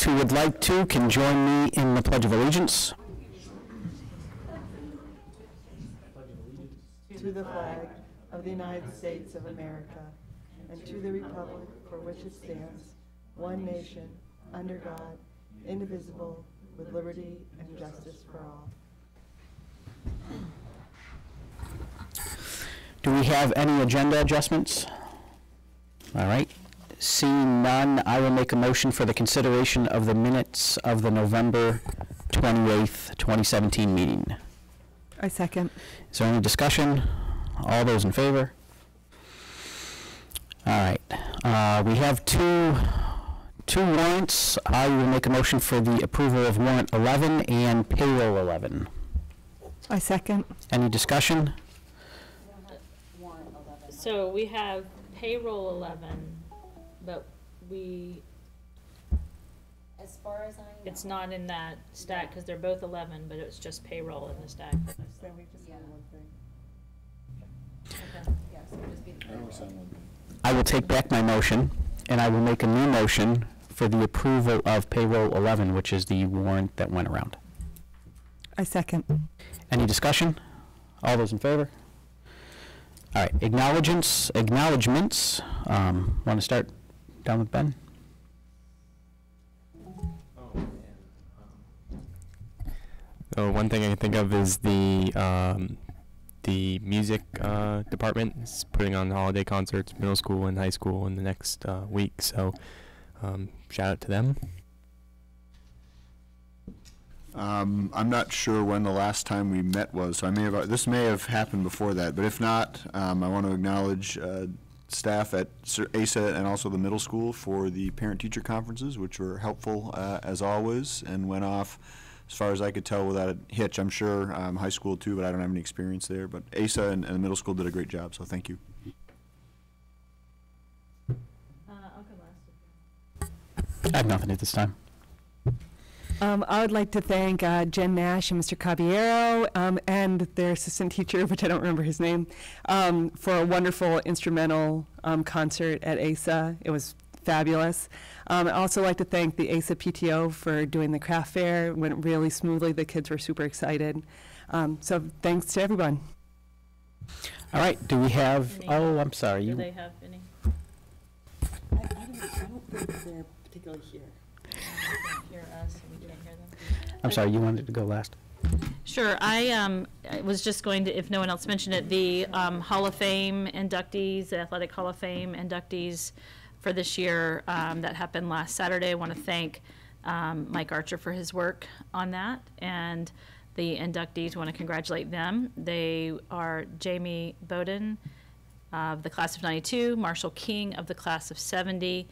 Those who would like to can join me in the Pledge of Allegiance. To the flag of the United States of America, and to the republic for which it stands, one nation, under God, indivisible, with liberty and justice for all. Do we have any agenda adjustments? All right. Seeing none, I will make a motion for the consideration of the minutes of the November 28th, 2017 meeting. I second. Is there any discussion? All those in favor? All right. We have two warrants. I will make a motion for the approval of warrant 11 and payroll 11. I second. Any discussion? So we have payroll 11, but as far as I know. it's not in that stack because they're both 11, but it's just payroll in the stack. So we just have one thing. Okay. Yeah, so it'd just be the payroll. I will take back my motion, and I will make a new motion for the approval of payroll 11, which is the warrant that went around. I second. Any discussion? All those in favor? All right, acknowledgements. Want to start down with Ben? One thing I can think of is the music department is putting on holiday concerts, middle school and high school, in the next week. So shout out to them. I'm not sure when the last time we met was, so this may have happened before that, but if not, I want to acknowledge staff at ASA and also the middle school for the parent-teacher conferences, which were helpful as always, and went off, as far as I could tell, without a hitch. I'm sure high school too, but I don't have any experience there. But ASA and the middle school did a great job, so thank you. I'll go last. I have nothing at this time. I would like to thank Jen Nash and Mr. Caballero and their assistant teacher, which I don't remember his name, for a wonderful instrumental concert at ASA. It was fabulous. I'd also like to thank the ASA PTO for doing the craft fair. It went really smoothly. The kids were super excited. So thanks to everyone. All right, do we have, oh, I'm sorry. Do they have any? I don't think they're particularly here. They can't hear us and we can't hear them. I'm sorry, you wanted to go last. Sure. I was just going to, if no one else mentioned it, the Hall of Fame inductees, the Athletic Hall of Fame inductees for this year that happened last Saturday. I want to thank Mike Archer for his work on that, and the inductees, want to congratulate them. They are Jamie Bowden of the class of 92, Marshall King of the class of 70,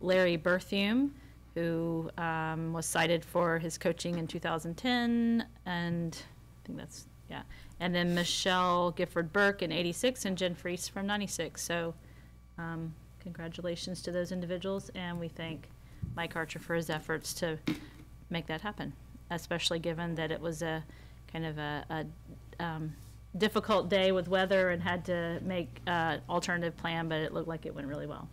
Larry Berthium, who was cited for his coaching in 2010, and I think that's, yeah. And then Michelle Gifford Burke in 86 and Jen Freese from 96. So congratulations to those individuals, and we thank Mike Archer for his efforts to make that happen, especially given that it was a kind of a difficult day with weather and had to make an alternative plan, but it looked like it went really well.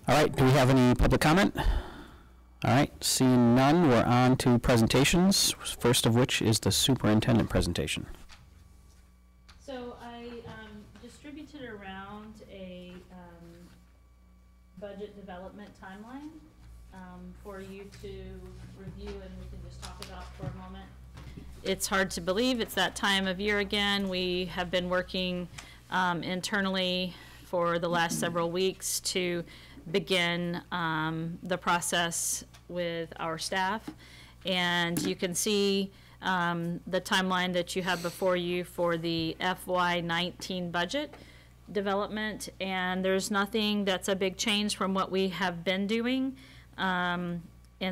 All right, do we have any public comment? All right, seeing none, we're on to presentations, first of which is the superintendent presentation. So I distributed around a budget development timeline for you to review, and we can just talk about for a moment. It's hard to believe it's that time of year again. We have been working internally for the last several weeks to begin the process with our staff, and you can see the timeline that you have before you for the FY19 budget development, and there's nothing that's a big change from what we have been doing, and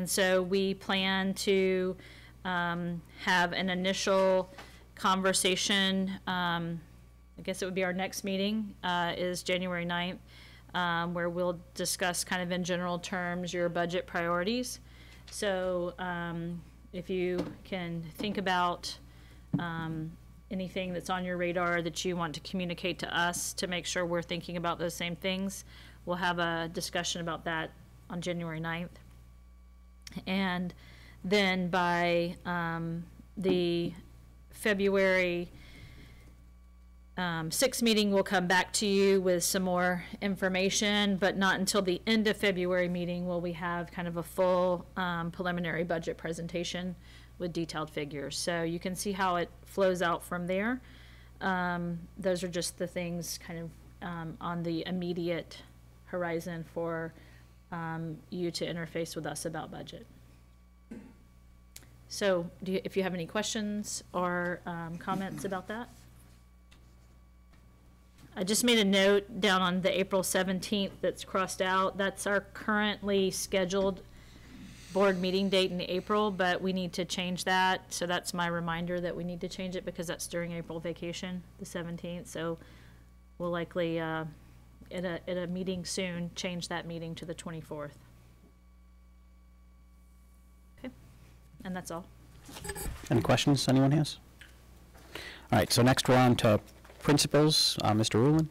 so we plan to have an initial conversation. I guess it would be our next meeting is January 9th, where we'll discuss kind of in general terms your budget priorities. So if you can think about anything that's on your radar that you want to communicate to us to make sure we're thinking about those same things, we'll have a discussion about that on January 9th. And then by the February 6th meeting, we'll come back to you with some more information, but not until the end of February meeting will we have kind of a full preliminary budget presentation with detailed figures. So you can see how it flows out from there. Those are just the things kind of on the immediate horizon for you to interface with us about budget. So if you have any questions or comments about that? I just made a note down on the April 17th that's crossed out. That's our currently scheduled board meeting date in April, but we need to change that. So that's my reminder that we need to change it because that's during April vacation, the 17th. So we'll likely, at a meeting soon, change that meeting to the 24th. Okay, and that's all. Any questions anyone has? All right, so next we're on to principals. Mr. Rulin.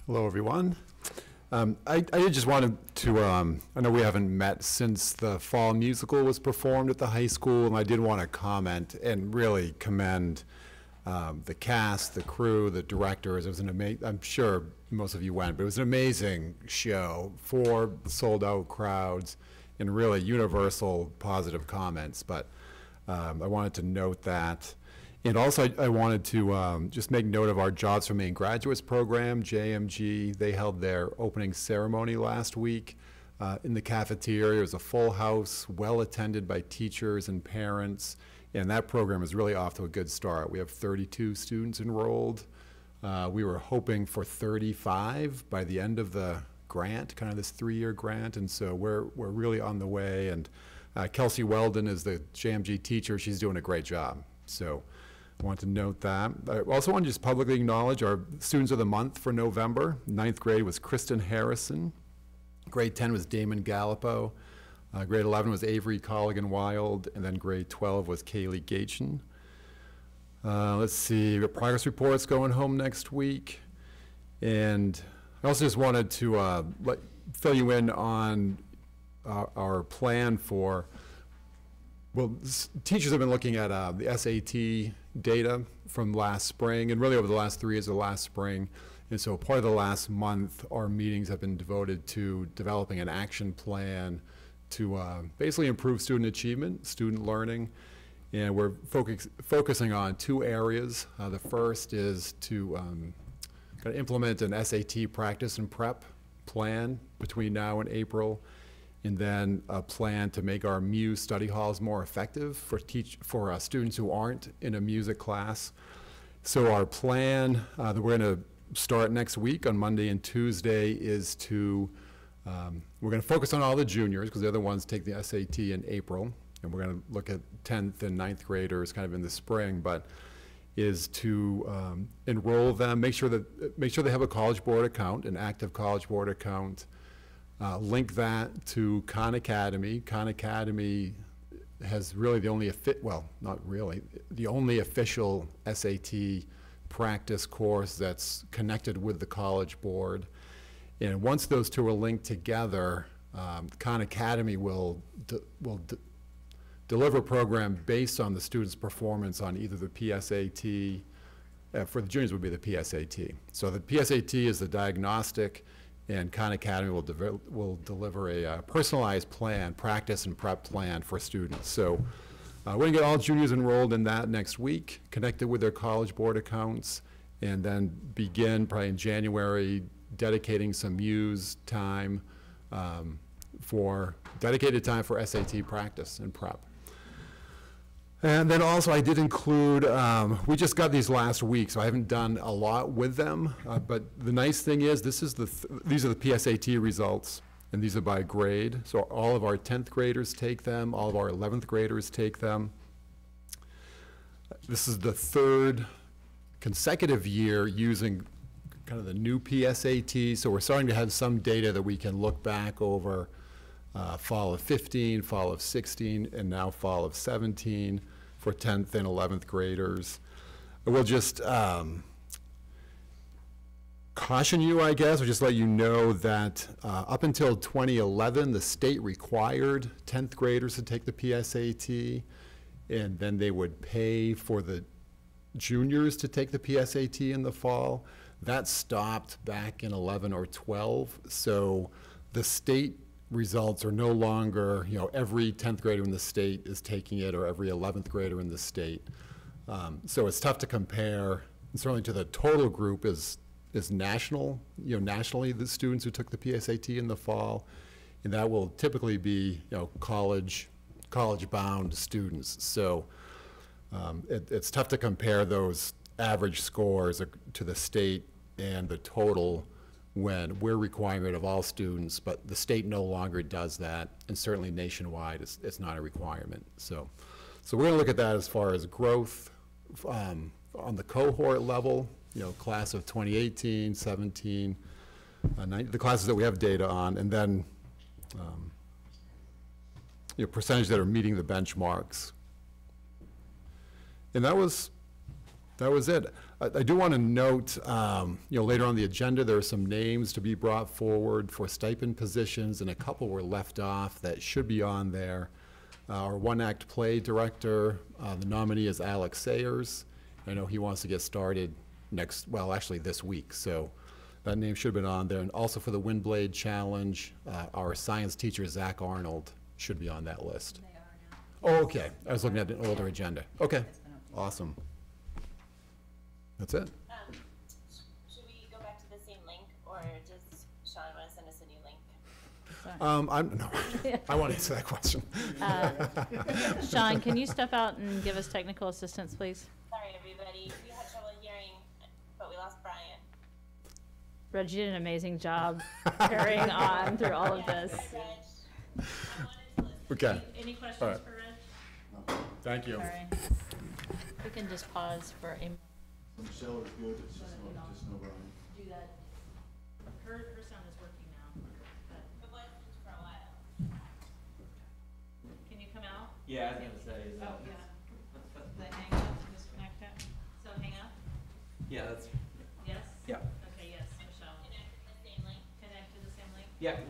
Hello, everyone. I just wanted to, I know we haven't met since the fall musical was performed at the high school, and I did want to comment and really commend the cast, the crew, the directors. It was an amazing, I'm sure most of you went, but it was an amazing show for sold out crowds and really universal positive comments. But I wanted to note that. And also I wanted to just make note of our Jobs for Maine Graduates program, JMG. They held their opening ceremony last week in the cafeteria. It was a full house, well attended by teachers and parents. And that program is really off to a good start. We have 32 students enrolled. We were hoping for 35 by the end of the grant, kind of this 3-year grant. And so we're really on the way. And Kelsey Weldon is the JMG teacher. She's doing a great job. So I want to note that. I also want to just publicly acknowledge our Students of the Month for November. 9th grade was Kristen Harrison. Grade 10 was Damon Gallipo. Grade 11 was Avery Colligan-Wild, and then grade 12 was Kaylee Gaetchen. Let's see, the progress report's going home next week. And I also just wanted to fill you in on our plan for, well, teachers have been looking at the SAT data from last spring, and really over the last 3 years of last spring. And so part of the last month, our meetings have been devoted to developing an action plan to basically improve student achievement, student learning. And we're focusing on 2 areas. The first is to kind of implement an SAT practice and prep plan between now and April, and then a plan to make our Muse study halls more effective for students who aren't in a music class. So our plan that we're going to start next week on Monday and Tuesday is to we're going to focus on all the juniors because they're the ones take the SAT in April, and we're going to look at 10th and 9th graders kind of in the spring, but is to enroll them, make sure they have a College Board account, an active College Board account, link that to Khan Academy. Khan Academy has really the only, well, not really, the only official SAT practice course that's connected with the College Board. And once those 2 are linked together, Khan Academy will deliver a program based on the student's performance on either the PSAT, for the juniors would be the PSAT. So the PSAT is the diagnostic, and Khan Academy will deliver a personalized plan, practice and prep plan for students. So we're going to get all juniors enrolled in that next week, connected with their College Board accounts, and then begin probably in January dedicating some Muse time dedicated time for SAT practice and prep. And then also I did include, we just got these last week, so I haven't done a lot with them, but the nice thing is these are the PSAT results, and these are by grade. So all of our 10th graders take them, all of our 11th graders take them. This is the 3rd consecutive year using kind of the new PSAT, so we're starting to have some data that we can look back over fall of 15, fall of 16, and now fall of 17 for 10th and 11th graders. We'll just caution you, I guess, or just let you know that up until 2011, the state required 10th graders to take the PSAT, and then they would pay for the juniors to take the PSAT in the fall. That stopped back in 11 or 12, so the state results are no longer, every 10th grader in the state is taking it, or every 11th grader in the state. So it's tough to compare, and certainly to the total group is national, nationally the students who took the PSAT in the fall, and that will typically be, college-bound students. So it's tough to compare those average scores to the state and the total when we're requiring it of all students, but the state no longer does that, and certainly nationwide it's not a requirement. So we're going to look at that as far as growth on the cohort level, class of 2018, 17, the classes that we have data on, and then percentage that are meeting the benchmarks. And that was it. I do want to note, later on the agenda, there are some names to be brought forward for stipend positions, and a couple were left off that should be on there. Our one-act play director, the nominee is Alex Sayers. I know he wants to get started this week, so that name should have been on there. And also for the Windblade Challenge, our science teacher, Zach Arnold, should be on that list. They are now. Oh, okay. I was looking at an older agenda. Okay, awesome. That's it. Should we go back to the same link, or does Sean want to send us a new link? I want to answer that question. Sean, can you step out and give us technical assistance, please? Sorry, everybody. We had trouble hearing, but we lost Brian. Reg, you did an amazing job carrying on through all of this. Reg, I wanted to listen. Okay. Any questions All right. for Reg? Thank you. All right. We can just pause for a. Michelle is good, it's just no Brian. Do that. Her sound is working now. It wasn't for a while. Can you come out? Yeah, I was gonna say, is Oh, that? yeah. The hang up, disconnect it. So hang up? Yeah, that's, Yes? yeah. Okay, yes, Michelle. Connect to the same link. Connect to the same link? Yeah,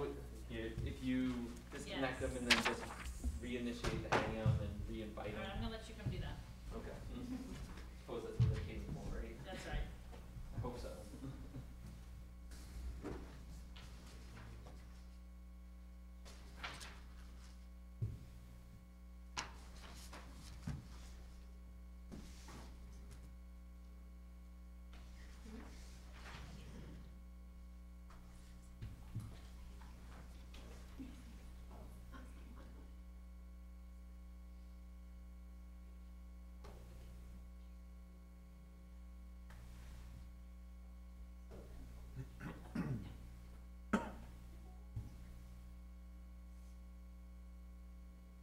if you disconnect Yes. them and then just reinitiate the hangout and re-invite All right, I'm them. gonna let you come do that. Okay. Suppose that's what they're capable, right? That's right. I hope so.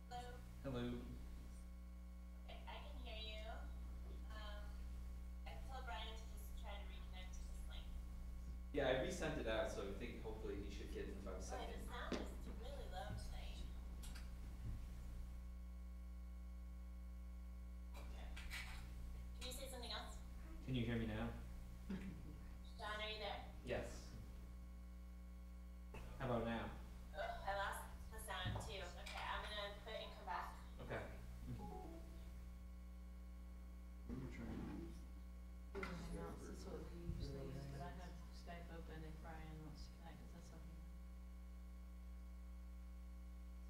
Hello? Hello. Okay, I can hear you. I told Brian to just try to reconnect to this link. Yeah, I resent it out, so I think hopefully he should get it in about a Boy, second. the sound is really low tonight. Okay. Can you say something else? Can you hear me now? John, are you there? Yes. How about now? I lost the sound too. Okay, I'm gonna quit and come back. Okay. This is what we usually use, but I have Skype open if Brian wants to connect, because that's something.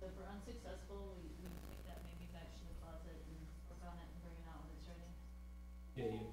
So if we're unsuccessful, we take that maybe back to the closet and work on it and bring it out when it's ready. Yeah, you.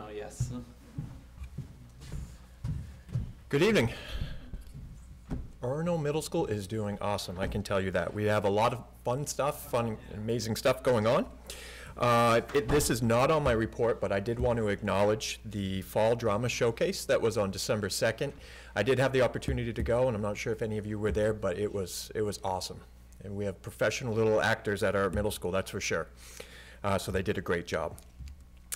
now, yes. Good evening. Orono Middle School is doing awesome, I can tell you that. We have a lot of fun stuff, amazing stuff going on. This is not on my report, but I did want to acknowledge the Fall Drama Showcase that was on December 2nd. I did have the opportunity to go, and I'm not sure if any of you were there, but it was awesome. And we have professional little actors at our middle school, that's for sure. So they did a great job.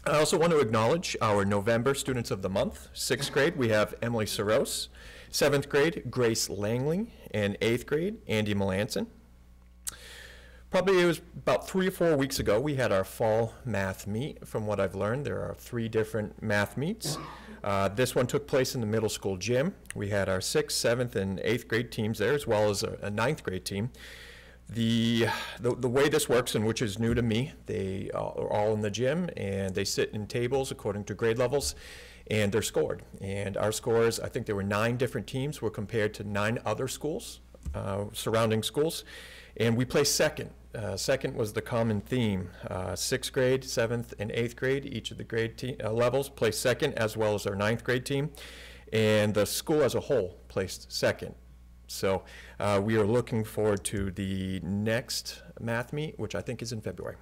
I also want to acknowledge our November Students of the Month. 6th grade, we have Emily Soros. 7th grade, Grace Langley. And 8th grade, Andy Melanson. Probably it was about 3 or 4 weeks ago, we had our fall math meet. From what I've learned, there are 3 different math meets. This one took place in the middle school gym. We had our 6th, 7th, and 8th grade teams there, as well as a 9th grade team. The way this works, and which is new to me, they are all in the gym, and they sit in tables according to grade levels, and they're scored. And our scores, I think there were 9 different teams, were compared to 9 other schools, surrounding schools, and we placed second. Second was the common theme. 6th grade, 7th, and 8th grade, each of the grade levels placed second, as well as our 9th grade team, and the school as a whole placed second. So we are looking forward to the next math meet, which I think is in February.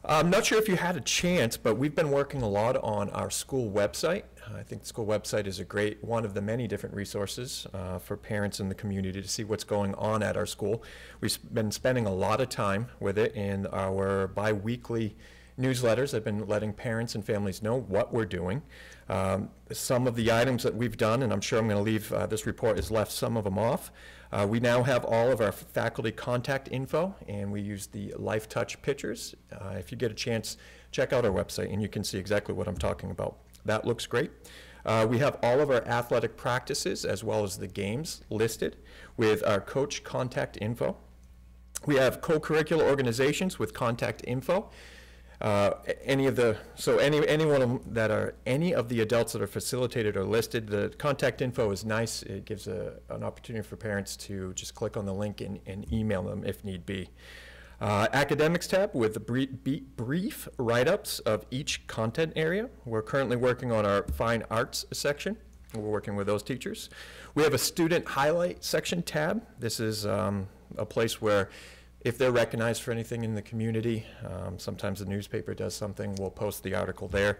I'm not sure if you had a chance, but we've been working a lot on our school website. I think the school website is a great one of the many different resources for parents in the community to see what's going on at our school. We've been spending a lot of time with it in our bi-weekly newsletters. I've been letting parents and families know what we're doing. Some of the items that we've done, and I'm sure I'm going to leave, this report has left some of them off. We now have all of our faculty contact info, and we use the LifeTouch pictures. If you get a chance, check out our website, and you can see exactly what I'm talking about. That looks great. We have all of our athletic practices, as well as the games, listed with our coach contact info. We have co-curricular organizations with contact info. Any of the adults that are facilitated are listed. The contact info is nice. It gives an opportunity for parents to just click on the link and email them if need be. Academics tab with the brief write-ups of each content area. We're currently working on our fine arts section. We're working with those teachers. We have a student highlight section tab. This is a place where if they're recognized for anything in the community, sometimes the newspaper does something, we'll post the article there.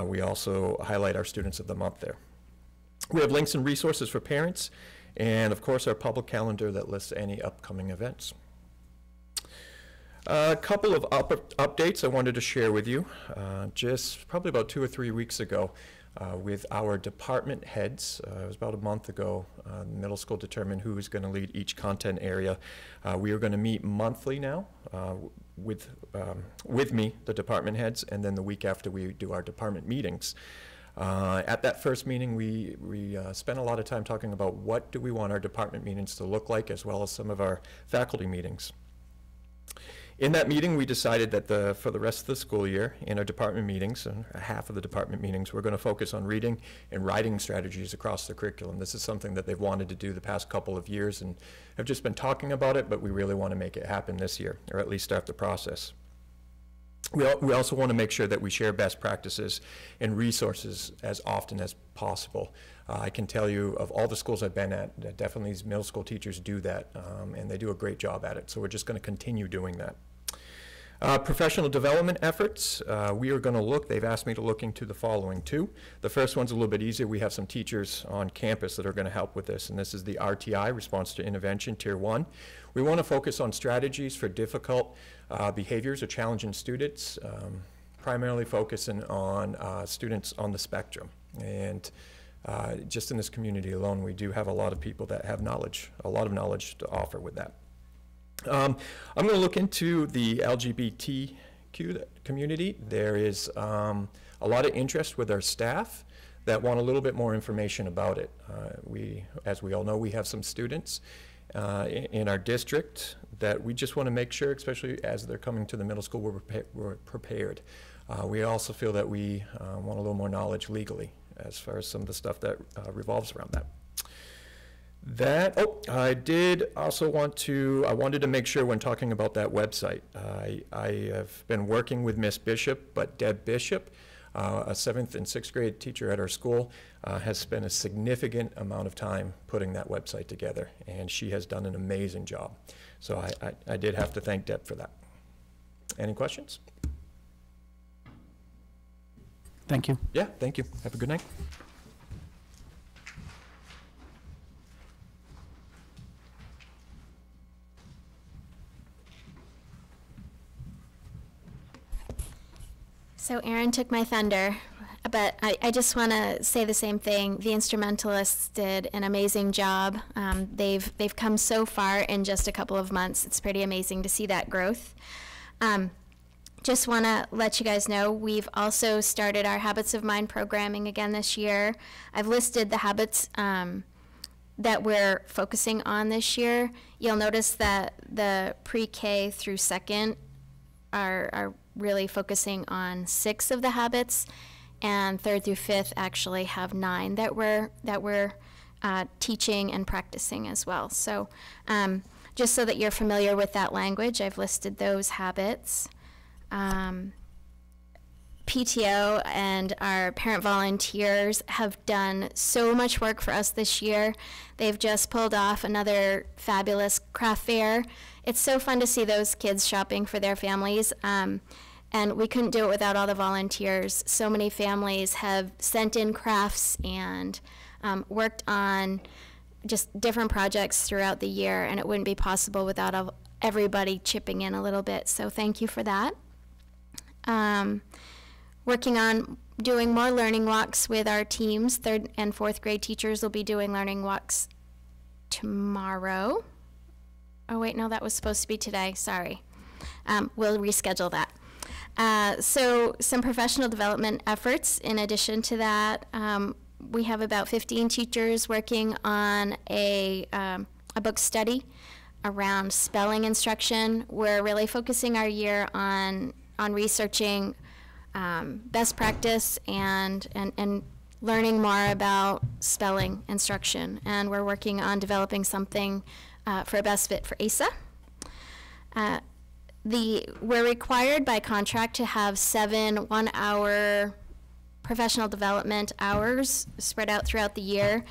We also highlight our Students of the Month there. We have links and resources for parents, and of course our public calendar that lists any upcoming events. A couple of updates I wanted to share with you. Just probably about 2 or 3 weeks ago, with our department heads. It was about a month ago. The middle school determined who is going to lead each content area. We are going to meet monthly now with me, the department heads, and then the week after we do our department meetings. At that first meeting, we spent a lot of time talking about what do we want our department meetings to look like, as well as some of our faculty meetings. In that meeting, we decided that for the rest of the school year, in our department meetings, and half of the department meetings, we're going to focus on reading and writing strategies across the curriculum. This is something that they've wanted to do the past couple of years and have just been talking about it, but we really want to make it happen this year, or at least start the process. We also want to make sure that we share best practices and resources as often as possible. I can tell you of all the schools I've been at, that definitely these middle school teachers do that, and they do a great job at it. So we're just going to continue doing that. Professional development efforts, we are going to look, they've asked me to look into the following 2. The first one's a little bit easier. We have some teachers on campus that are going to help with this, and this is the RTI, Response to Intervention, Tier 1. We want to focus on strategies for difficult behaviors or challenging students, primarily focusing on students on the spectrum. And just in this community alone, we do have a lot of people that have knowledge, a lot of knowledge to offer with that. I'm going to look into the LGBTQ community. There is a lot of interest with our staff that want a little bit more information about it. As we all know, we have some students in our district that we just want to make sure, especially as they're coming to the middle school, we're prepared. We also feel that we want a little more knowledge legally as far as some of the stuff that revolves around that. I did also I wanted to make sure when talking about that website, I have been working with Miss Bishop, but Deb Bishop, a 7th and 6th grade teacher at our school, has spent a significant amount of time putting that website together, and she has done an amazing job. So I did have to thank Deb for that. Any questions? Thank you. Yeah, thank you. Have a good night. So Aaron took my thunder, but I just want to say the same thing. The instrumentalists did an amazing job. They've come so far in just a couple of months. It's pretty amazing to see that growth. Just want to let you guys know we've also started our Habits of Mind programming again this year. I've listed the habits that we're focusing on this year. You'll notice that the pre-K through second are really focusing on 6 of the habits, and 3rd through 5th actually have 9 that we're teaching and practicing as well. So just so that you're familiar with that language, I've listed those habits. PTO and our parent volunteers have done so much work for us this year. They've just pulled off another fabulous craft fair. It's so fun to see those kids shopping for their families. And we couldn't do it without all the volunteers. So many families have sent in crafts and worked on just different projects throughout the year, and it wouldn't be possible without everybody chipping in a little bit. So thank you for that. Working on doing more learning walks with our teams. 3rd and 4th grade teachers will be doing learning walks tomorrow. Oh wait, no, that was supposed to be today, sorry. We'll reschedule that. So some professional development efforts. In addition to that, we have about 15 teachers working on a book study around spelling instruction. We're really focusing our year on researching best practice and learning more about spelling instruction. And we're working on developing something for a best fit for ASA. We're required by contract to have 7 one-hour professional development hours spread out throughout the year,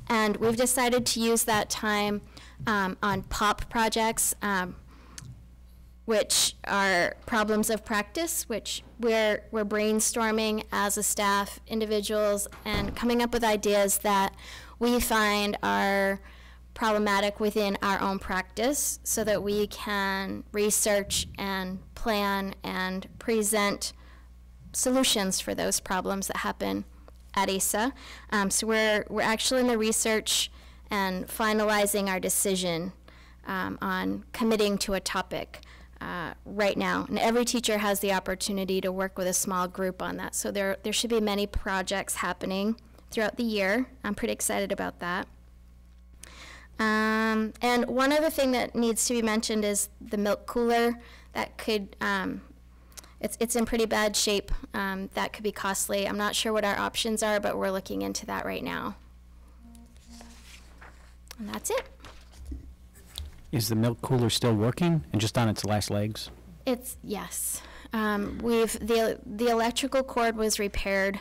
and we've decided to use that time on POP projects, which are problems of practice, which we're brainstorming as a staff, individuals, and coming up with ideas that we find are problematic within our own practice so that we can research and plan and present solutions for those problems that happen at ASA. So we're actually in the research and finalizing our decision on committing to a topic right now. And every teacher has the opportunity to work with a small group on that. So there should be many projects happening throughout the year. I'm pretty excited about that. And one other thing that needs to be mentioned is the milk cooler. That could, it's in pretty bad shape. That could be costly. I'm not sure what our options are, but we're looking into that right now. And that's it. Is the milk cooler still working and just on its last legs? Yes. The electrical cord was repaired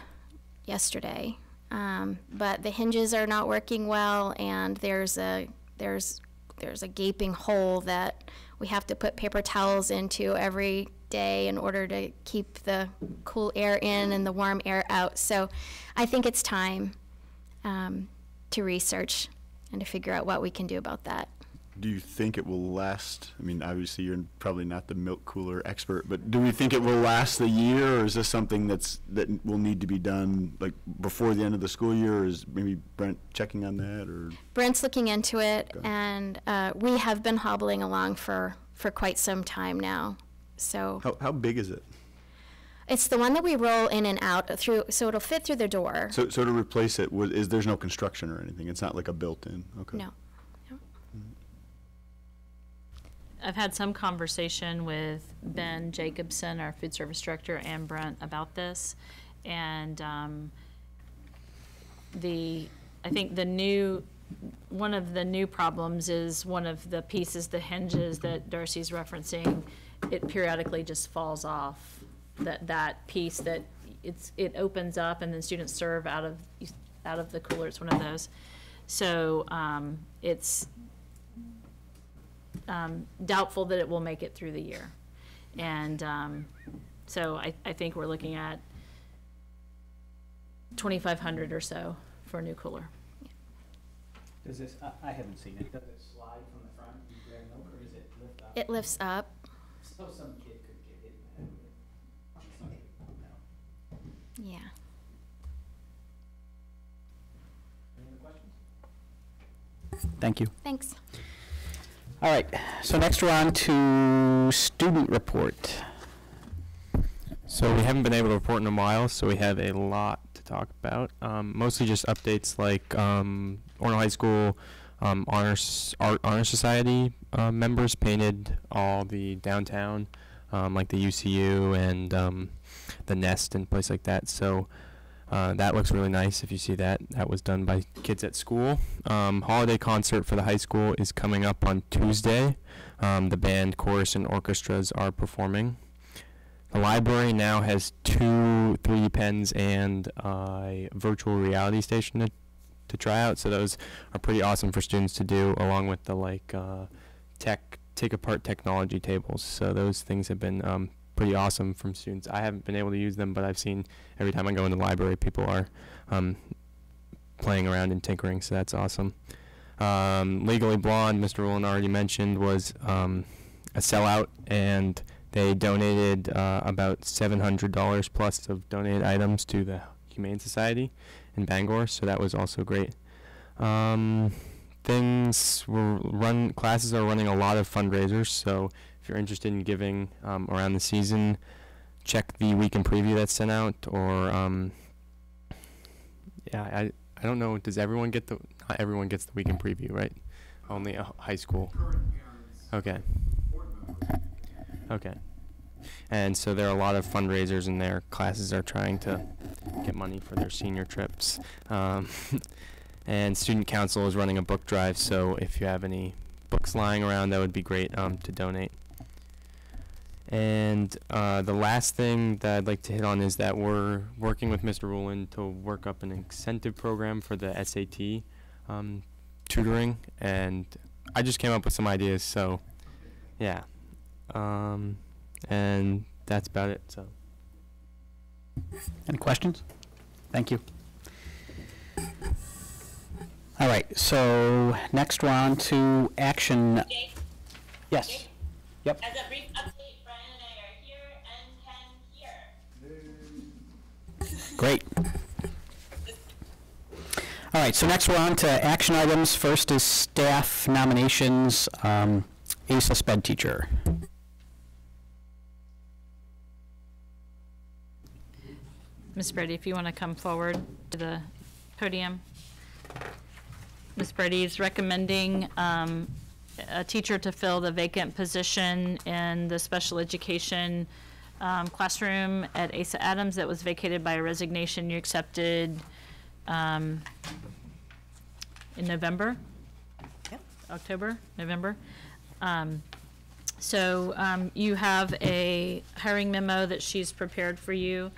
yesterday. But the hinges are not working well, and there's a gaping hole that we have to put paper towels into every day in order to keep the cool air in and the warm air out. So I think it's time to research and to figure out what we can do about that. Do you think it will last? I mean, obviously you're probably not the milk cooler expert, but do we think it will last the year, or is this something that will need to be done like before the end of the school year? Or is maybe Brent checking on that? Or Brent's looking into it, okay. And we have been hobbling along for quite some time now. So how big is it? It's the one that we roll in and out through, so it'll fit through the door. So to replace it, there's no construction or anything? It's not like a built-in? Okay. No. I've had some conversation with Ben Jacobson, our food service director, and Brent about this. And I think the new one of the new problems is one of the pieces, the hinges that Darcy's referencing, it periodically just falls off. That piece that it opens up and then students serve out of the cooler. It's one of those. So it's doubtful that it will make it through the year. And so I think we're looking at $2,500 or so for a new cooler. Does this, I haven't seen it, does it slide from the front, you grab milk, or does it lift up? It lifts up. So some kid could get hit in the head with it. No. Yeah. Any other questions? Thank you. Thanks. All right, so next we're on to student report. So we haven't been able to report in a while, so we have a lot to talk about. Mostly just updates like Orono High School Honor Society members painted all the downtown, like the UCU and the Nest and place like that. So that looks really nice if you see that. That was done by kids at school. Holiday concert for the high school is coming up on Tuesday. The band, chorus, and orchestras are performing. The library now has 2 3D pens and a virtual reality station to try out, so those are pretty awesome for students to do, along with the take apart technology tables. So those things have been pretty awesome from students. I haven't been able to use them, but I've seen every time I go in the library, people are playing around and tinkering, so that's awesome. Legally Blonde, Mr. Rowland already mentioned, was a sellout, and they donated about $700 plus of donated items to the Humane Society in Bangor, so that was also great. Classes are running a lot of fundraisers, so if you're interested in giving around the season, check the week in preview that's sent out, or I don't know, does everyone get not everyone gets the week in preview, right? Only a high school. Okay. Okay. And so there are a lot of fundraisers in there. Classes are trying to get money for their senior trips. And Student Council is running a book drive, so if you have any books lying around, that would be great to donate. And the last thing that I'd like to hit on is that we're working with Mr. Rowland to work up an incentive program for the SAT tutoring, and I just came up with some ideas, so yeah. And that's about it. So, any questions? Thank you. All right, so next we're on to action. Jake? Yes. Jake? Yep. As a brief update, Brian and I are here and can hear. Great. All right, so next we're on to action items. First is staff nominations. ASA sped teacher. Ms. Brady, if you want to come forward to the podium. Ms. Brady is recommending a teacher to fill the vacant position in the special education classroom at ASA Adams that was vacated by a resignation you accepted in November? Yep. October, November. So you have a hiring memo that she's prepared for you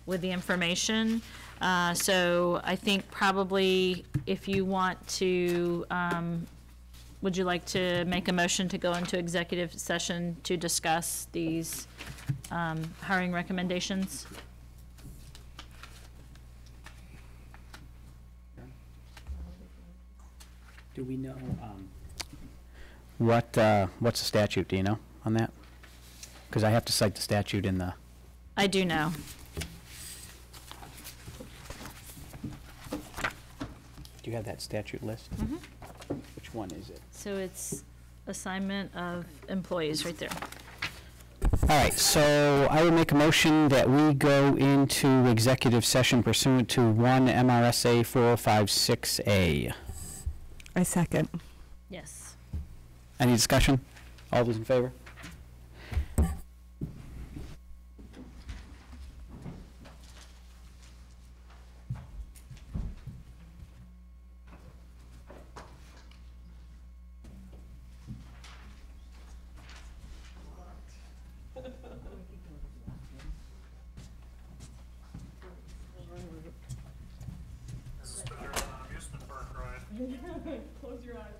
with the information. So I think probably if you want to, would you like to make a motion to go into executive session to discuss these hiring recommendations? Do we know what's the statute? Do you know on that? Because I have to cite the statute in the. I do know. Do you have that statute list? Mm-hmm. Which one is it? So it's assignment of employees right there. All right, so I would make a motion that we go into executive session pursuant to 1 MRSA 4056A. I second. Yes. Any discussion? All those in favor? Close your eyes.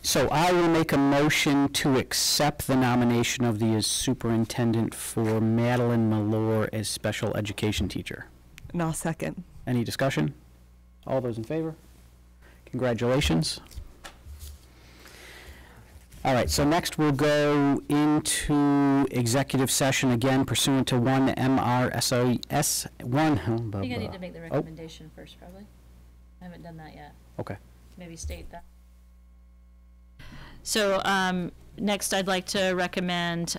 So I will make a motion to accept the nomination of the superintendent for Madeline Malore as special education teacher. And I'll second. Any discussion? All those in favor? Congratulations. All right, so next we'll go into executive session again pursuant to 1 MRSOS 1. I think I need to make the recommendation first, probably. I haven't done that yet. Okay. Maybe state that. So next I'd like to recommend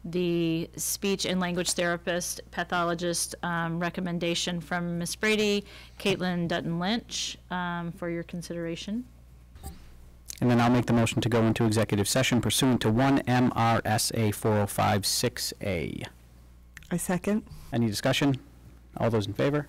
the speech and language therapist, pathologist recommendation from Ms. Brady, Caitlin Dutton Lynch, for your consideration. And then I'll make the motion to go into executive session pursuant to 1 MRSA 4056A. I second. Any discussion? All those in favor?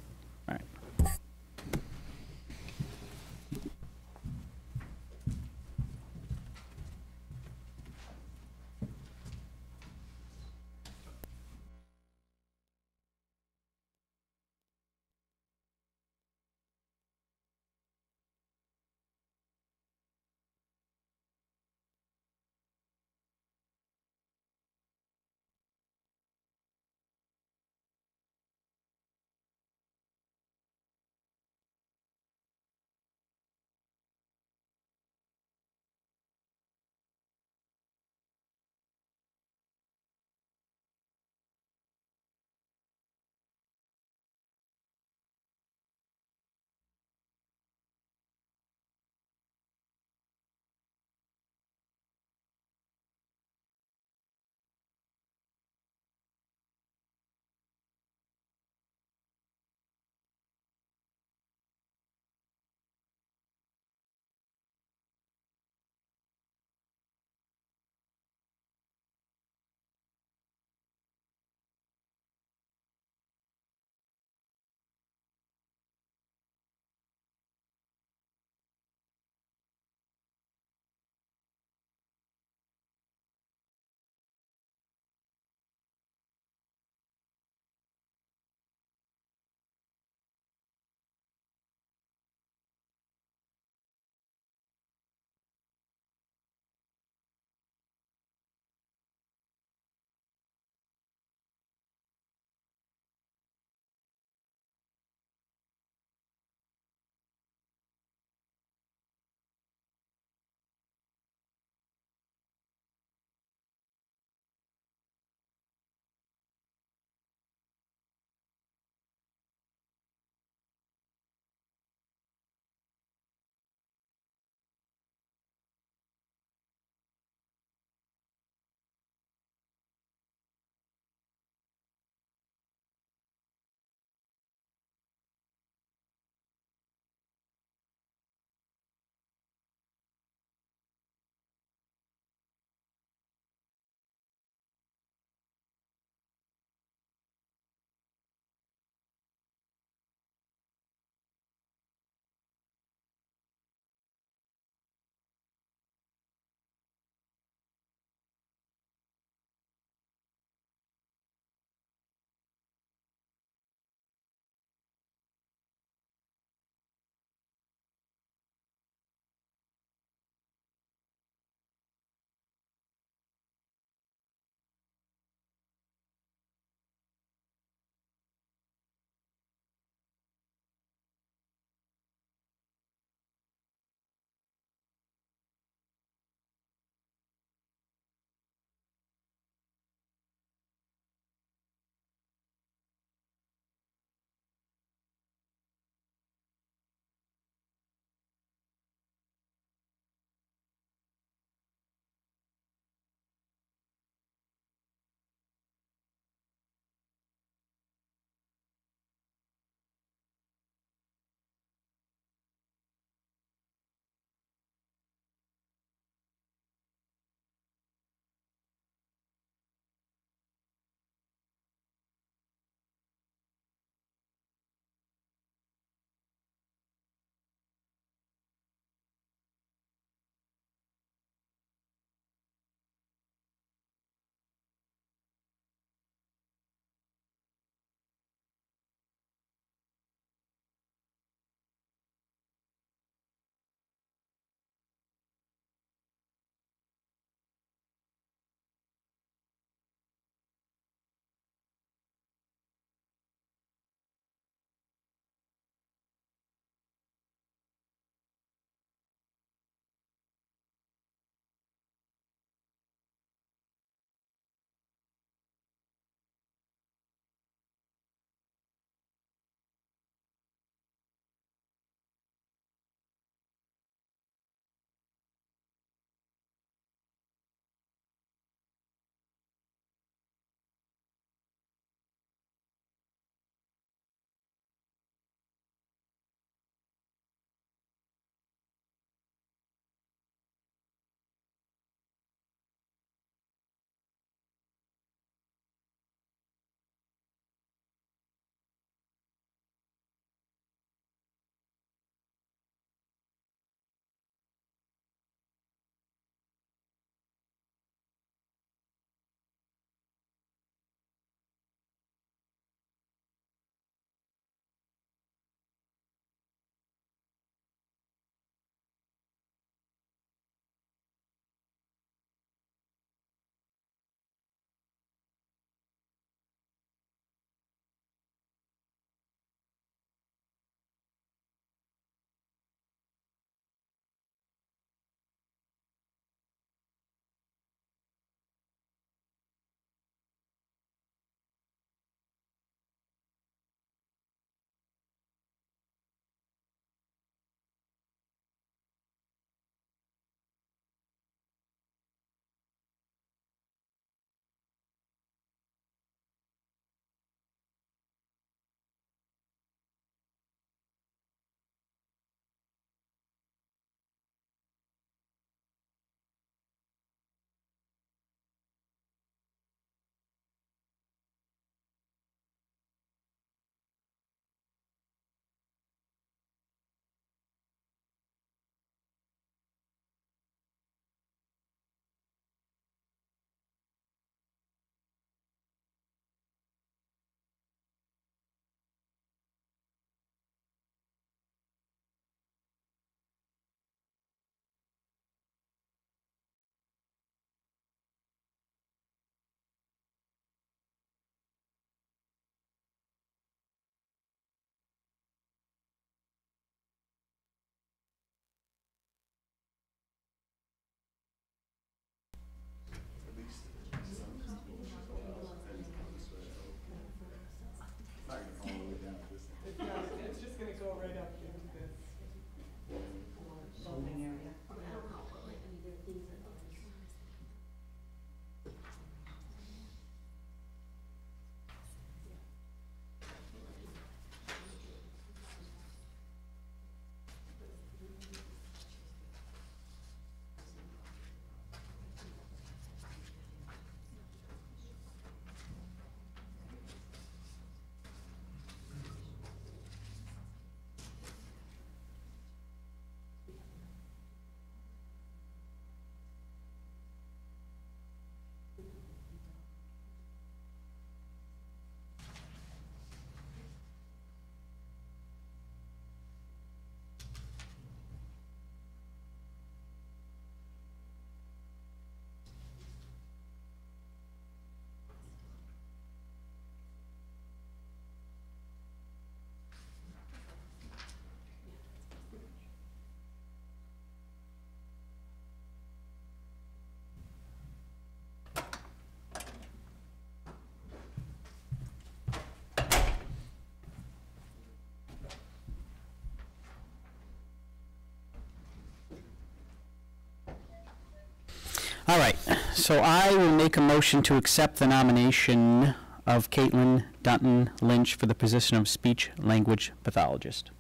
All right, so I will make a motion to accept the nomination of Caitlin Dutton Lynch for the position of speech language pathologist.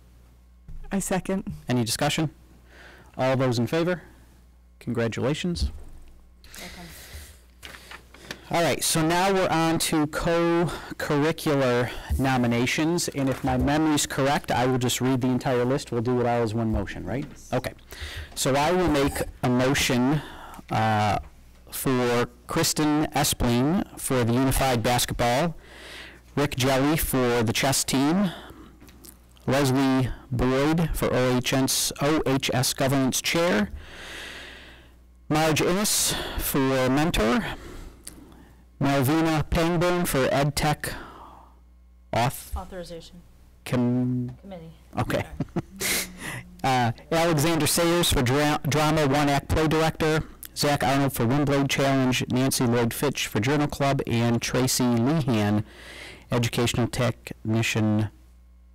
I second. Any discussion? All those in favor? Congratulations. All right, so now we're on to co-curricular nominations, and if my memory's correct, I will just read the entire list. We'll do it all as one motion, right? Okay. So I will make a motion for Kristen Espling for the unified basketball, Rick Jelly for the chess team, Leslie Boyd for OHS governance chair, Marge Innes for mentor, Malvina Pangburn for EdTech Authorization committee. Okay. Alexander Sayers for drama one act play director, Zach Arnold for Windblade Challenge, Nancy Lloyd Fitch for Journal Club, and Tracy Lehan, educational technician.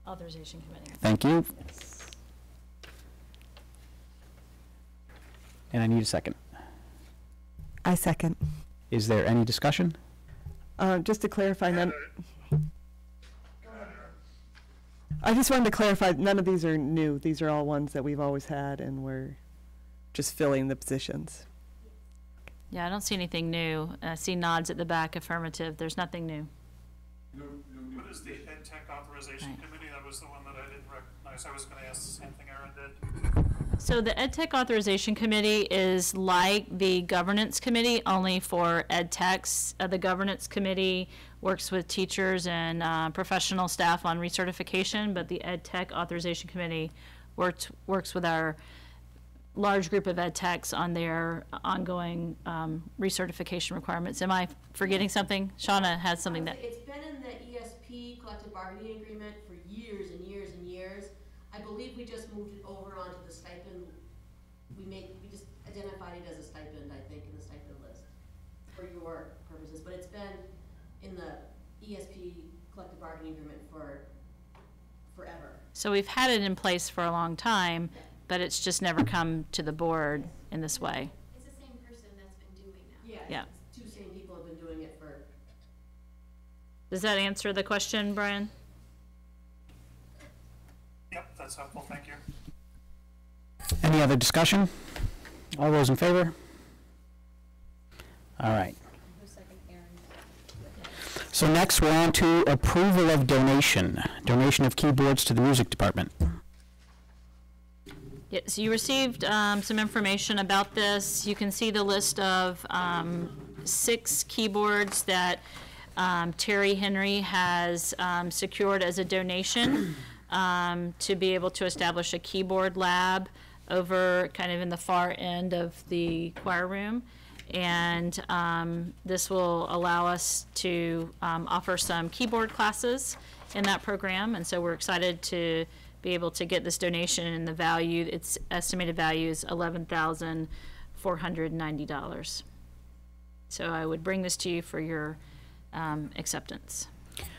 Authorization committee. Thank you. And I need a second. I second. Is there any discussion? Just to clarify, I just wanted to clarify, none of these are new. These are all ones that we've always had, and we're just filling the positions. Yeah, I don't see anything new. I see nods at the back, affirmative. There's nothing new. What is the Ed Tech Authorization Committee? That was the one that I didn't recognize. I was going to ask the same thing Aaron did. So the Ed Tech Authorization Committee is like the Governance Committee, only for Ed Techs. The Governance Committee works with teachers and professional staff on recertification, but the Ed Tech Authorization Committee works with our large group of Ed Techs on their ongoing recertification requirements. Am I forgetting something? Shauna has something that... It's been in the ESP collective bargaining agreement for years and years and years. I believe we just moved it over onto the stipend. We just identified it as a stipend, I think, in the stipend list for your purposes. But it's been in the ESP collective bargaining agreement for forever. So we've had it in place for a long time, but it's just never come to the board in this way. It's the same person that's been doing that. Yeah. Two same people have been doing it for. Does that answer the question, Brian? Yep, that's helpful. Thank you. Any other discussion? All those in favor? All right. So next we're on to approval of donation of keyboards to the music department. Yes, you received some information about this. You can see the list of 6 keyboards that Terry Henry has secured as a donation to be able to establish a keyboard lab over kind of in the far end of the choir room. And this will allow us to offer some keyboard classes in that program. And so we're excited to be able to get this donation, and the value, its estimated value is $11,490. So I would bring this to you for your acceptance.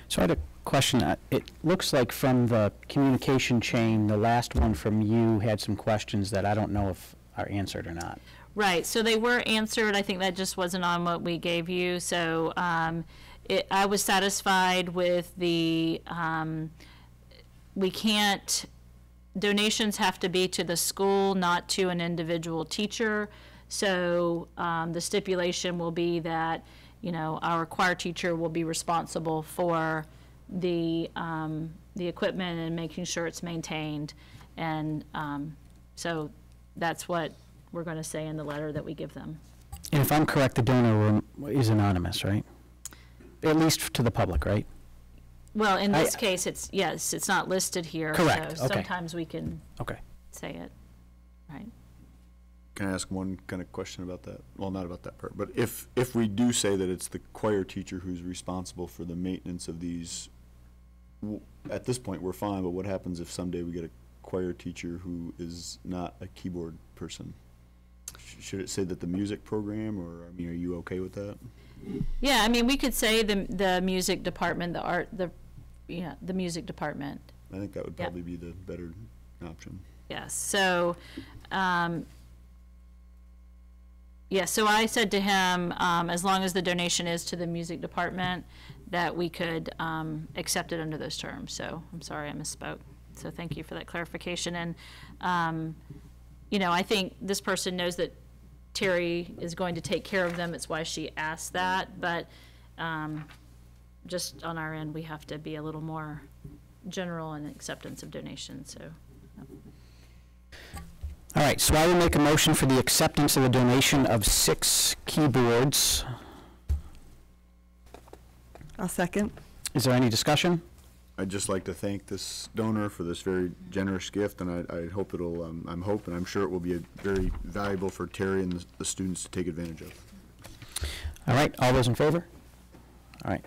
So I had a question. It looks like from the communication chain, the last one from you had some questions that I don't know if are answered or not. Right, so they were answered. I think that just wasn't on what we gave you. So I was satisfied with the, donations have to be to the school, not to an individual teacher. So the stipulation will be that, our choir teacher will be responsible for the equipment and making sure it's maintained. And so that's what we're going to say in the letter that we give them. And if I'm correct, the donor is anonymous, right? At least to the public, right? Well, in this case, it's not listed here. Correct. So okay. Sometimes we can okay. say it, right? Can I ask one kind of question about that? Well, not about that part, but if we do say that it's the choir teacher who's responsible for the maintenance of these, at this point we're fine, but what happens if someday we get a choir teacher who is not a keyboard person? Should it say that the music program, or, are you okay with that? Yeah, we could say the music department, the music department. I think that would probably be the better option. Yes, so, Yeah, so I said to him, as long as the donation is to the music department, that we could accept it under those terms. So I'm sorry I misspoke. So thank you for that clarification. And, you know, I think this person knows that Terry is going to take care of them. It's why she asked that. But just on our end, we have to be a little more general in acceptance of donations. So. All right, so I will make a motion for the acceptance of the donation of 6 keyboards. I'll second. Is there any discussion? I'd just like to thank this donor for this very generous gift, and I hope it'll, I'm sure it will be very valuable for Terry and the students to take advantage of. All right, all those in favor? All right.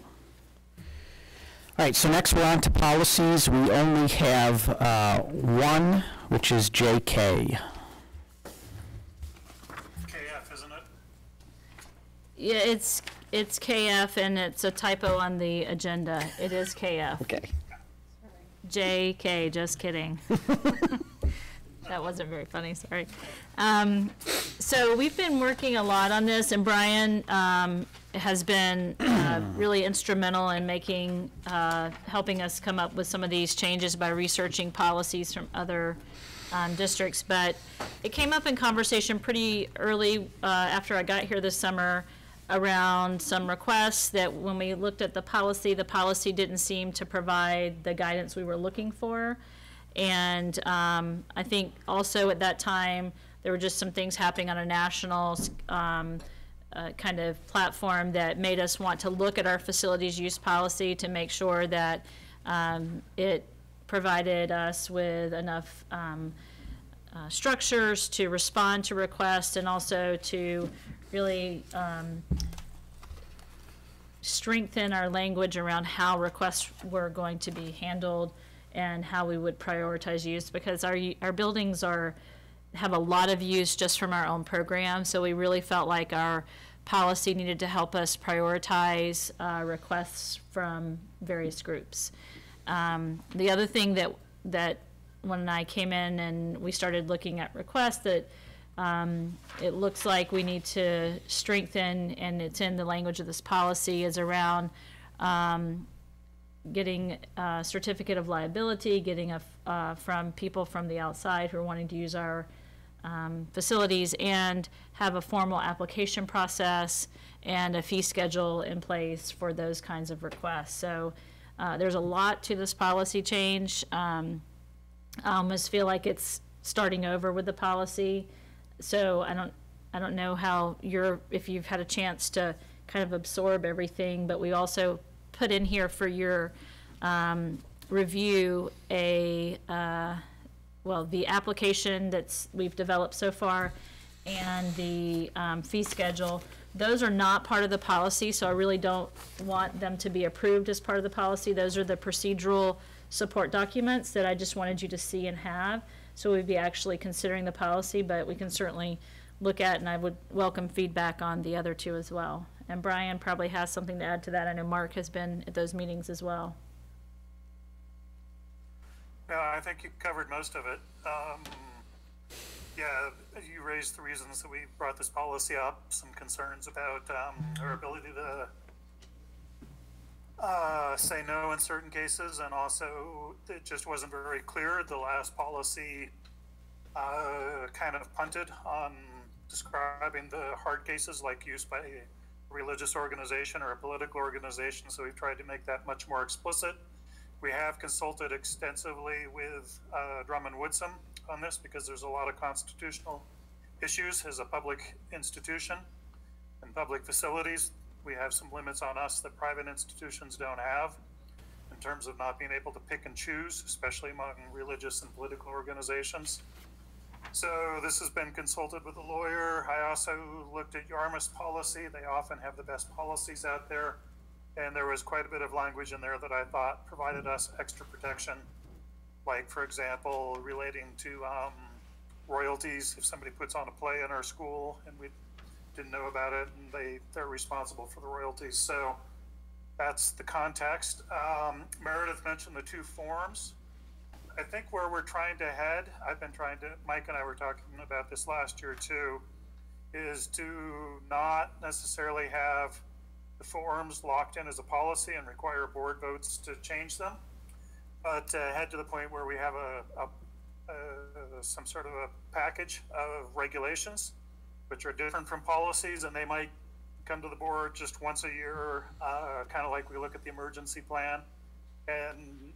All right, so next we're on to policies. We only have one, which is JK. KF, isn't it? Yeah, it's KF, and it's a typo on the agenda. It is KF. Okay. JK, just kidding. That wasn't very funny, sorry. So we've been working a lot on this, and Brian has been really instrumental in making, helping us come up with some of these changes by researching policies from other districts. But it came up in conversation pretty early after I got here this summer around some requests that when we looked at the policy didn't seem to provide the guidance we were looking for. And I think also at that time, there were just some things happening on a national kind of platform that made us want to look at our facilities use policy to make sure that it provided us with enough structures to respond to requests and also to really strengthen our language around how requests were going to be handled and how we would prioritize use, because our buildings have a lot of use just from our own program, so we really felt like our policy needed to help us prioritize requests from various groups. The other thing that when I came in and we started looking at requests that it looks like we need to strengthen, and it's in the language of this policy, is around getting a certificate of liability, getting from people from the outside who are wanting to use our facilities, and have a formal application process and a fee schedule in place for those kinds of requests. So there's a lot to this policy change. I almost feel like it's starting over with the policy. So I don't know how if you've had a chance to kind of absorb everything, but we also put in here for your review the application we've developed so far and the fee schedule. Those are not part of the policy, so I really don't want them to be approved as part of the policy. Those are the procedural support documents that I just wanted you to see and have. So we'd be actually considering the policy, but we can certainly look at, and I would welcome feedback on the other two as well. And Brian probably has something to add to that. I know Mark has been at those meetings as well. Yeah, I think you covered most of it. Yeah, you raised the reasons that we brought this policy up, some concerns about our ability to say no in certain cases, and also it just wasn't very clear. The last policy kind of punted on describing the hard cases like use by a religious organization or a political organization, so we've tried to make that much more explicit. We have consulted extensively with Drummond Woodsum on this because there's a lot of constitutional issues as a public institution and public facilities. We have some limits on us that private institutions don't have in terms of not being able to pick and choose, especially among religious and political organizations. So this has been consulted with a lawyer. I also looked at Yarmouth's policy. They often have the best policies out there. And there was quite a bit of language in there that I thought provided us extra protection. Like, for example, relating to royalties. If somebody puts on a play in our school and we didn't know about it, and they're responsible for the royalties. So that's the context. Meredith mentioned the 2 forms. I think where we're trying to head, Mike and I were talking about this last year too, is to not necessarily have the forms locked in as a policy and require board votes to change them, but head to the point where we have some sort of a package of regulations which are different from policies, and they might come to the board just once a year, kind of like we look at the emergency plan, and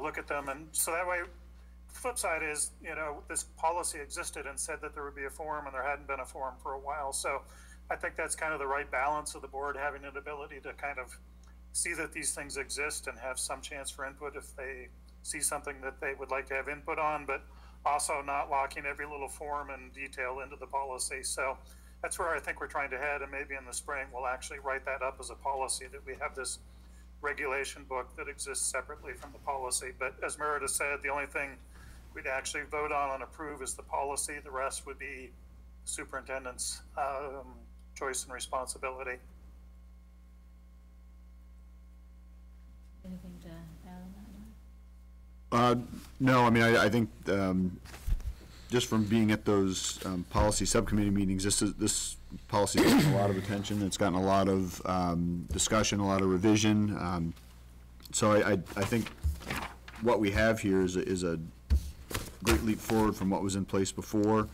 look at them. And so that way, the flip side is, this policy existed and said that there would be a forum, and there hadn't been a forum for a while. So I think that's kind of the right balance of the board having an ability to kind of see that these things exist and have some chance for input if they see something that they would like to have input on, but also not locking every little form and detail into the policy. So that's where I think we're trying to head, and maybe in the spring we'll actually write that up as a policy, that we have this regulation book that exists separately from the policy. But as Meredith said, the only thing we'd actually vote on and approve is the policy. The rest would be superintendent's choice and responsibility. Anything to add on that? No, I mean, I think just from being at those policy subcommittee meetings, this policy has gotten a lot of attention. It's gotten a lot of discussion, a lot of revision. So I think what we have here is a great leap forward from what was in place before.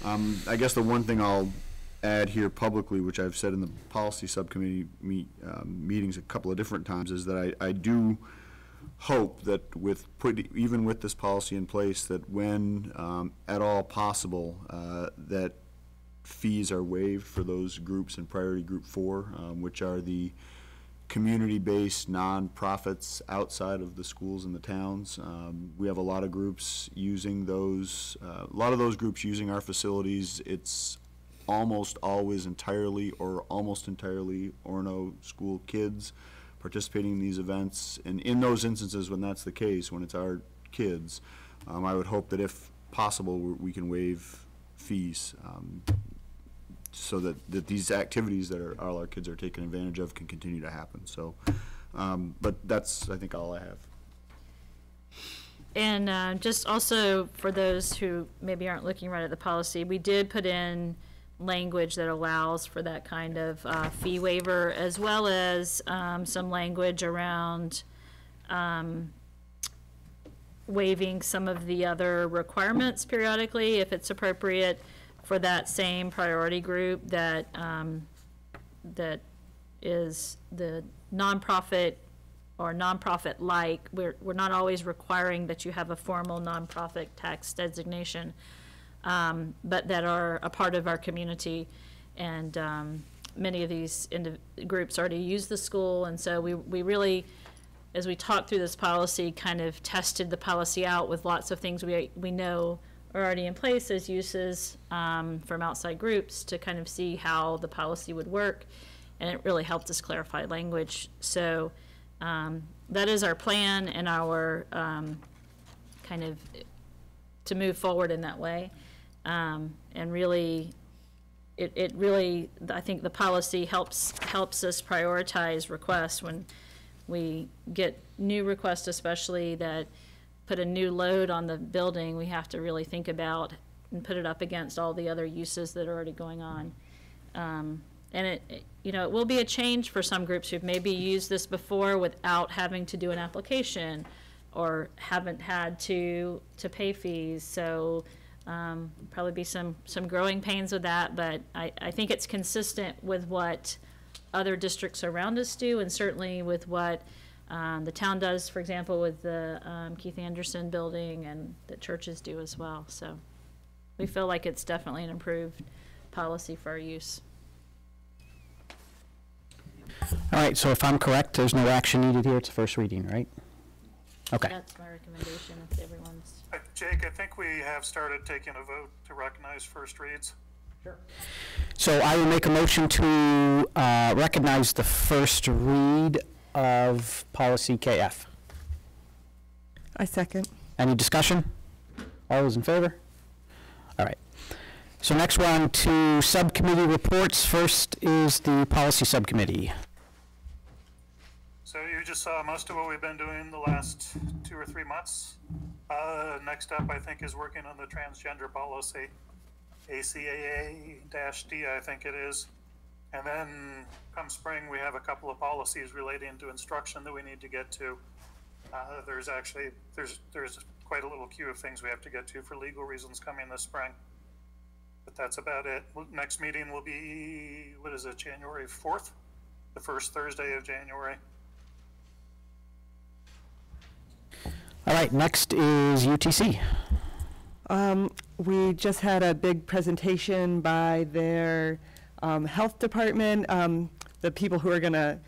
I guess the one thing I'll add here publicly, which I've said in the policy subcommittee meetings a couple of different times, is that I do hope that even with this policy in place, that when at all possible, that fees are waived for those groups in priority group 4, which are the community-based nonprofits outside of the schools and the towns. We have a lot of groups using those, a lot of those groups using our facilities. It's almost always entirely or almost entirely Orono school kids participating in these events. And in those instances when that's the case, when it's our kids, I would hope that if possible we can waive fees so that these activities that all our kids are taking advantage of can continue to happen. So, but that's, I think, all I have. And just also for those who maybe aren't looking right at the policy, we did put in language that allows for that kind of fee waiver, as well as some language around waiving some of the other requirements periodically if it's appropriate for that same priority group that that is the nonprofit or nonprofit-like. We're not always requiring that you have a formal nonprofit tax designation, but that are a part of our community. And many of these groups already use the school, and so we really, as we talked through this policy, kind of tested the policy out with lots of things we know are already in place as uses from outside groups to kind of see how the policy would work, and it really helped us clarify language. So that is our plan and our kind of to move forward in that way. And really, it really, I think the policy helps us prioritize requests when we get new requests, especially that put a new load on the building. We have to really think about and put it up against all the other uses that are already going on. And it will be a change for some groups who've maybe used this before without having to do an application or haven't had to pay fees. So probably be some growing pains with that, but I think it's consistent with what other districts around us do, and certainly with what the town does, for example, with the Keith Anderson building, and that churches do as well. So we feel like it's definitely an improved policy for our use. All right, so if I'm correct, there's no action needed here. It's a first reading, right? Okay. That's my recommendation if everyone's... Jake, I think we have started taking a vote to recognize first reads. Sure. So I will make a motion to recognize the first read of policy KF. I second. Any discussion? All those in favor? All right. So next we're on to subcommittee reports. First is the policy subcommittee. So you just saw most of what we've been doing the last 2 or 3 months. Next up, I think, is working on the transgender policy. ACAA-D, I think it is. And then come spring, we have a couple of policies relating to instruction that we need to get to. There's quite a little queue of things we have to get to for legal reasons coming this spring. But that's about it. Next meeting will be, what is it, January 4th? The first Thursday of January. All right, next is UTC. We just had a big presentation by their health department. The people who are going to,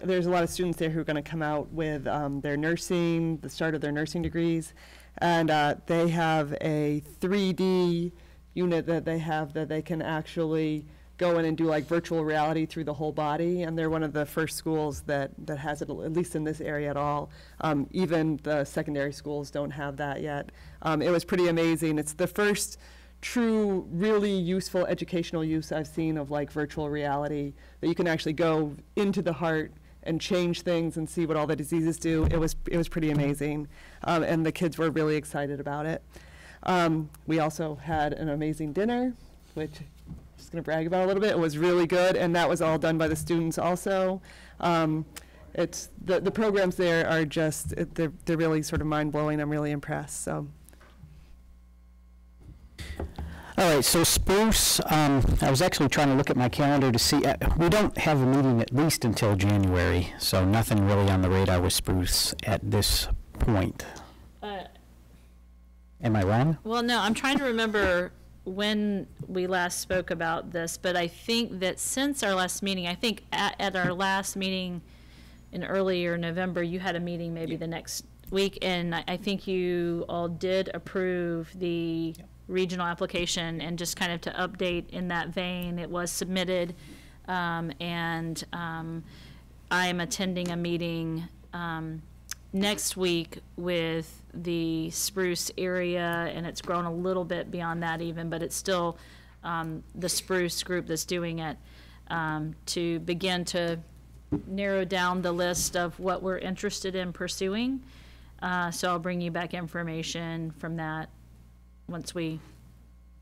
there's a lot of students there who are going to come out with their nursing, the start of their nursing degrees. And they have a 3D unit that they have that they can actually go in and do like virtual reality through the whole body, and they're one of the first schools that has it, at least in this area at all. Even the secondary schools don't have that yet. It was pretty amazing. It's the first true, really useful educational use I've seen of like virtual reality, that you can actually go into the heart and change things and see what all the diseases do. It was pretty amazing, and the kids were really excited about it. We also had an amazing dinner, which just going to brag about a little bit. It was really good, and that was all done by the students also. It's the programs there are just they're really sort of mind blowing. I'm really impressed. So. All right, so Spruce, I was actually trying to look at my calendar to see, we don't have a meeting at least until January, so nothing really on the radar with Spruce at this point. Am I wrong? Well, no, I'm trying to remember when we last spoke about this, but I think that since our last meeting, I think at our last meeting in earlier November, you had a meeting maybe the next week, and I think you all did approve the regional application. And just kind of to update in that vein, it was submitted, and I am attending a meeting next week with the Spruce area, and it's grown a little bit beyond that even, but it's still the Spruce group that's doing it, to begin to narrow down the list of what we're interested in pursuing. So I'll bring you back information from that once we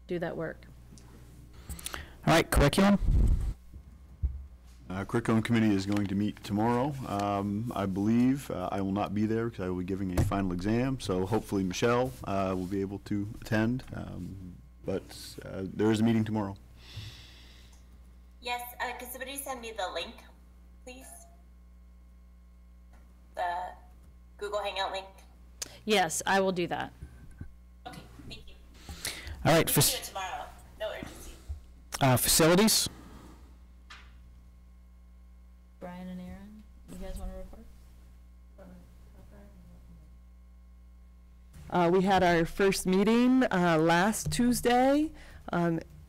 do that work. All right, curriculum. Curriculum committee is going to meet tomorrow. I believe I will not be there because I will be giving a final exam, so hopefully Michelle will be able to attend, but there is a meeting tomorrow. Yes, could somebody send me the link, please? The Google Hangout link? Yes, I will do that. Okay, thank you. All right. We can do it tomorrow. No urgency. Facilities. Brian and Aaron, you guys want to report? We had our first meeting last Tuesday.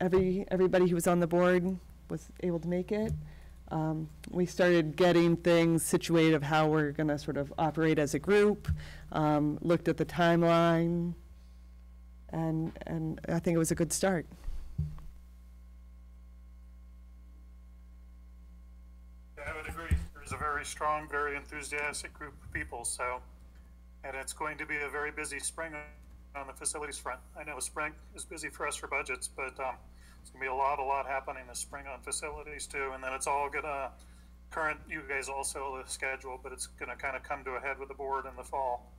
Everybody who was on the board was able to make it. We started getting things situated of how we're going to sort of operate as a group, looked at the timeline, and I think it was a good start. I would agree. There's a very strong, very enthusiastic group of people, so, and it's going to be a very busy spring on the facilities front. I know spring is busy for us for budgets, but it's going to be a lot happening this spring on facilities too, and then it's all going to, you guys also the schedule, but it's going to kind of come to a head with the board in the fall.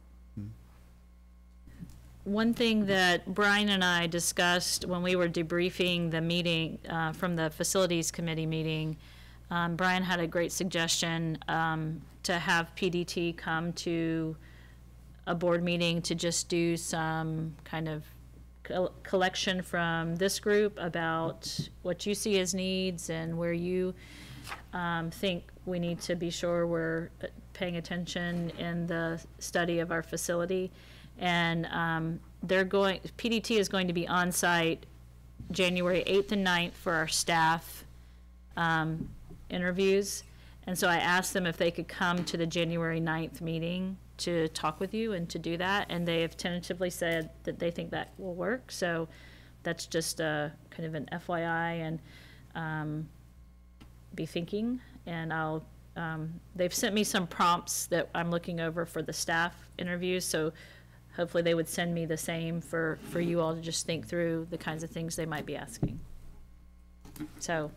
One thing that Brian and I discussed when we were debriefing the meeting from the facilities committee meeting, Brian had a great suggestion to have PDT come to a board meeting to just do some kind of collection from this group about what you see as needs and where you think we need to be sure we're paying attention in the study of our facility. And PDT is going to be on site January 8th and 9th for our staff interviews, and so I asked them if they could come to the January 9th meeting to talk with you and to do that, and they have tentatively said that they think that will work. So that's just a kind of an FYI, and be thinking. And I'll they've sent me some prompts that I'm looking over for the staff interviews, so hopefully they would send me the same for you all to just think through the kinds of things they might be asking. So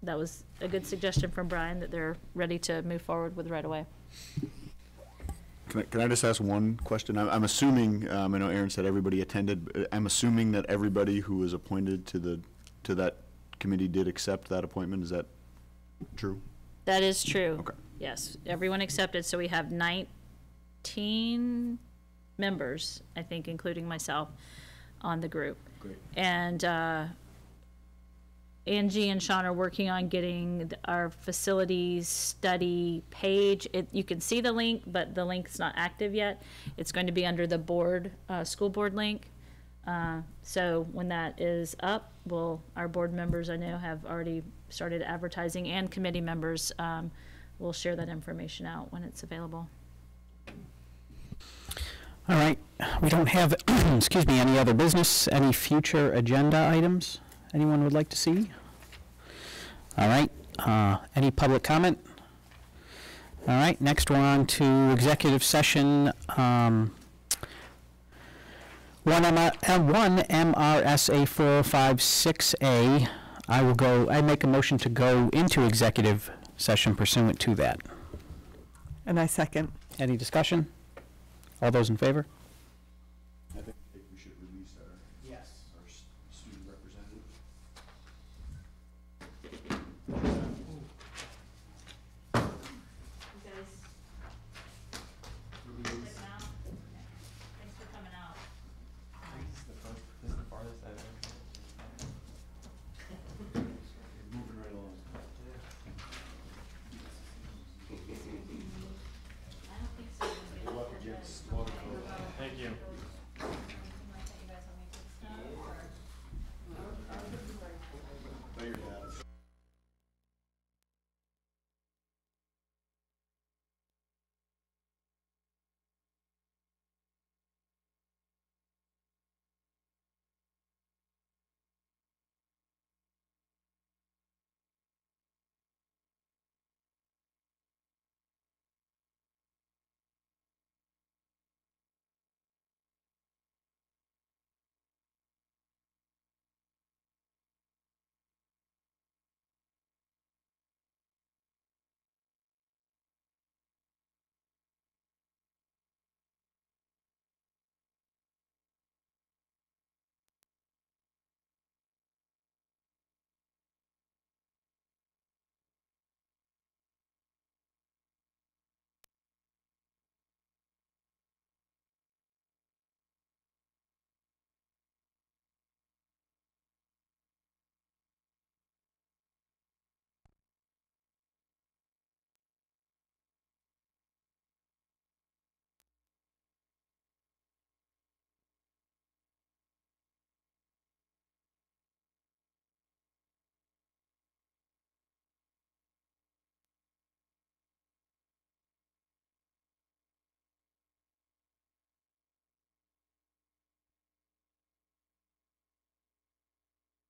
that was a good suggestion from Brian that they're ready to move forward with right away. Can I just ask one question? I'm assuming, I know Aaron said everybody attended, but I'm assuming that everybody who was appointed to that committee did accept that appointment. Is that true? That is true. Okay. Yes, everyone accepted, so we have 19 members, I think, including myself, on the group. Great. And Angie and Sean are working on getting our facilities study page. You can see the link, but the link's not active yet. It's going to be under the board, school board link. So when that is up, our board members, I know, have already started advertising, and committee members will share that information out when it's available. All right, we don't have, excuse me, any other business, any future agenda items anyone would like to see? All right, any public comment? All right, next we're on to executive session, 1 MRSA 4056A. I make a motion to go into executive session pursuant to that. And I second. Any discussion? All those in favor?